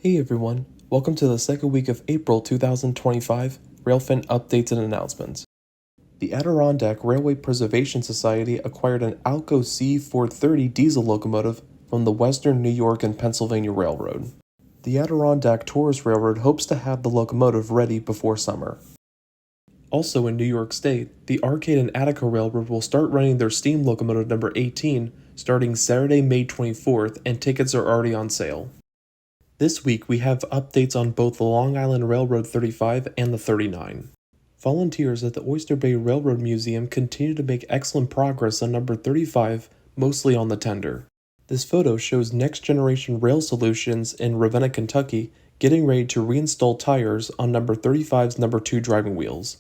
Hey everyone, welcome to the second week of April 2025 Railfan updates and announcements. The Adirondack Railway Preservation Society acquired an Alco C430 diesel locomotive from the Western New York and Pennsylvania Railroad. The Adirondack Tourist Railroad hopes to have the locomotive ready before summer. Also in New York State, the Arcade and Attica Railroad will start running their steam locomotive number 18 starting Saturday, May 24th, and tickets are already on sale. This week, we have updates on both the Long Island Railroad 35 and the 39. Volunteers at the Oyster Bay Railroad Museum continue to make excellent progress on number 35, mostly on the tender. This photo shows Next Generation Rail Solutions in Ravenna, Kentucky, getting ready to reinstall tires on number 35's number 2 driving wheels.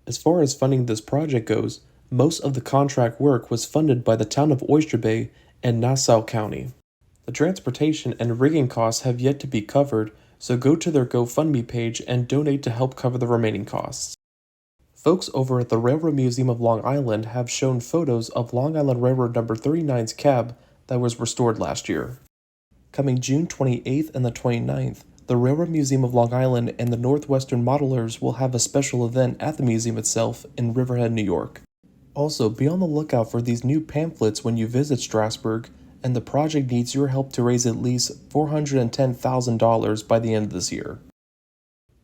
As far as funding this project goes, most of the contract work was funded by the town of Oyster Bay and Nassau County. The transportation and rigging costs have yet to be covered, so go to their GoFundMe page and donate to help cover the remaining costs. Folks over at the Railroad Museum of Long Island have shown photos of Long Island Railroad number 39's cab that was restored last year. Coming June 28th and the 29th, the Railroad Museum of Long Island and the Northwestern Modelers will have a special event at the museum itself in Riverhead, New York. Also, be on the lookout for these new pamphlets when you visit Strasburg, and the project needs your help to raise at least $410,000 by the end of this year.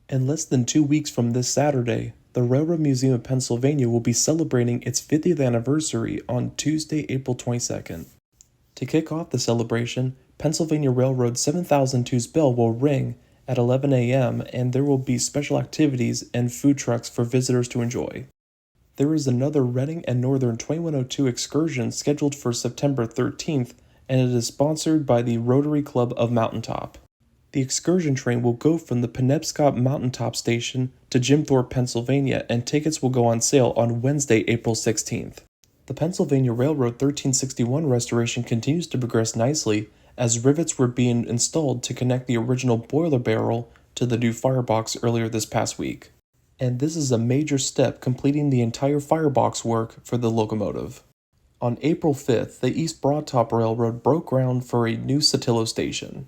In less than 2 weeks from this Saturday, the Railroad Museum of Pennsylvania will be celebrating its 50th anniversary on Tuesday, April 22nd. To kick off the celebration, Pennsylvania Railroad 7002's bell will ring at 11 a.m. and there will be special activities and food trucks for visitors to enjoy. There is another Reading and Northern 2102 excursion scheduled for September 13th, and it is sponsored by the Rotary Club of Mountaintop. The excursion train will go from the Penobscot Mountaintop Station to Jim Thorpe, Pennsylvania, and tickets will go on sale on Wednesday, April 16th. The Pennsylvania Railroad 1361 restoration continues to progress nicely as rivets were being installed to connect the original boiler barrel to the new firebox earlier this past week. And this is a major step completing the entire firebox work for the locomotive. On April 5th, the East Broadtop Railroad broke ground for a new Saltillo station.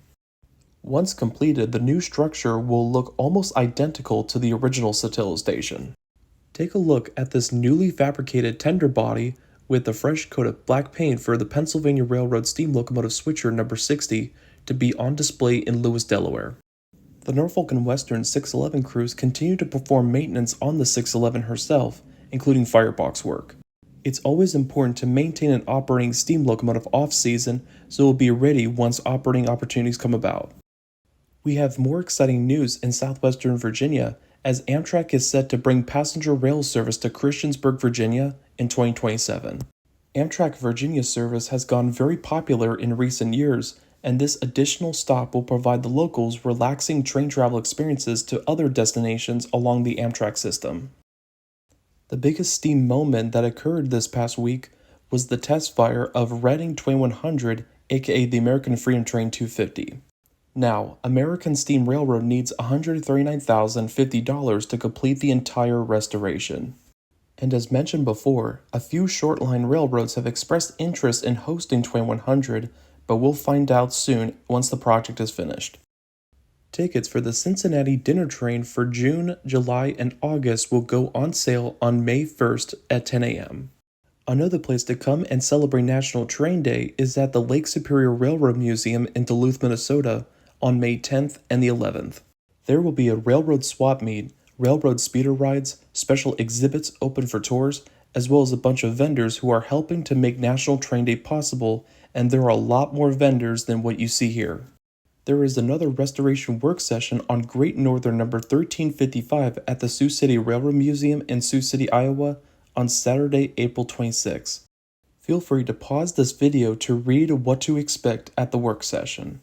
Once completed, the new structure will look almost identical to the original Saltillo station. Take a look at this newly fabricated tender body with a fresh coat of black paint for the Pennsylvania Railroad steam locomotive switcher number 60 to be on display in Lewis, Delaware. The Norfolk and Western 611 crews continue to perform maintenance on the 611 herself, including firebox work. It's always important to maintain an operating steam locomotive off-season so it will be ready once operating opportunities come about. We have more exciting news in southwestern Virginia as Amtrak is set to bring passenger rail service to Christiansburg, Virginia in 2027. Amtrak Virginia service has gone very popular in recent years, and this additional stop will provide the locals relaxing train travel experiences to other destinations along the Amtrak system. The biggest steam moment that occurred this past week was the test fire of Reading 2100, aka the American Freedom Train 250. Now, American Steam Railroad needs $139,050 to complete the entire restoration. And as mentioned before, a few short-line railroads have expressed interest in hosting 2100, but we'll find out soon once the project is finished. Tickets for the Cincinnati dinner train for June, July, and August will go on sale on May 1st at 10 a.m. Another place to come and celebrate National Train Day is at the Lake Superior Railroad Museum in Duluth, Minnesota on May 10th and the 11th. There will be a railroad swap meet, railroad speeder rides, special exhibits open for tours, as well as a bunch of vendors who are helping to make National Train Day possible, and there are a lot more vendors than what you see here. There is another restoration work session on Great Northern number 1355 at the Sioux City Railroad Museum in Sioux City, Iowa on Saturday, April 26. Feel free to pause this video to read what to expect at the work session.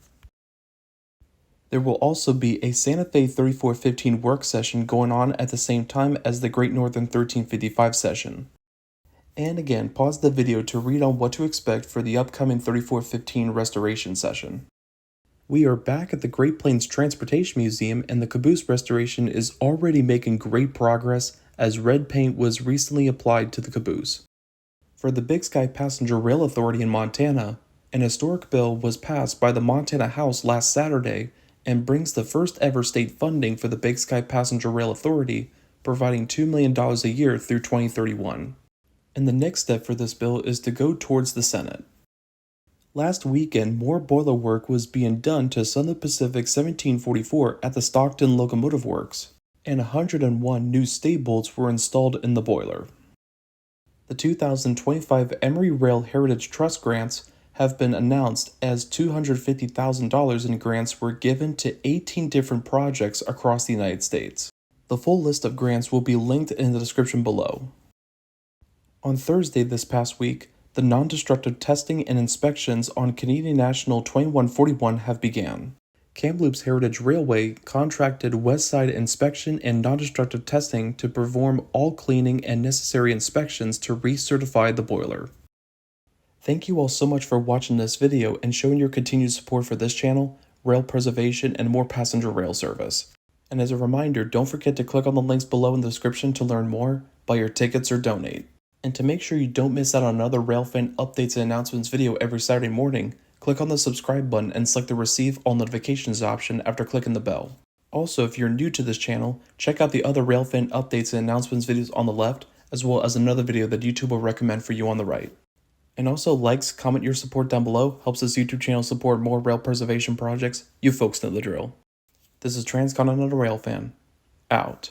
There will also be a Santa Fe 3415 work session going on at the same time as the Great Northern 1355 session. And again, pause the video to read on what to expect for the upcoming 3415 restoration session. We are back at the Great Plains Transportation Museum, and the caboose restoration is already making great progress as red paint was recently applied to the caboose. For the Big Sky Passenger Rail Authority in Montana, an historic bill was passed by the Montana House last Saturday and brings the first ever state funding for the Big Sky Passenger Rail Authority, providing $2 million a year through 2031. And the next step for this bill is to go towards the Senate. Last weekend, more boiler work was being done to Southern Pacific 1744 at the Stockton Locomotive Works, and 101 new stay bolts were installed in the boiler. The 2025 Emery Rail Heritage Trust grants have been announced as $250,000 in grants were given to 18 different projects across the United States. The full list of grants will be linked in the description below. On Thursday this past week, the non-destructive testing and inspections on Canadian National 2141 have begun. Kamloops Heritage Railway contracted West Side inspection and non-destructive testing to perform all cleaning and necessary inspections to recertify the boiler. Thank you all so much for watching this video and showing your continued support for this channel, rail preservation, and more passenger rail service. And as a reminder, don't forget to click on the links below in the description to learn more, buy your tickets, or donate. And to make sure you don't miss out on another Railfan updates and announcements video every Saturday morning, click on the subscribe button and select the receive all notifications option after clicking the bell. Also, if you're new to this channel, check out the other Railfan updates and announcements videos on the left, as well as another video that YouTube will recommend for you on the right. And also, likes, comment your support down below helps this YouTube channel support more rail preservation projects. You folks know the drill. This is Transcontinental Railfan. Out.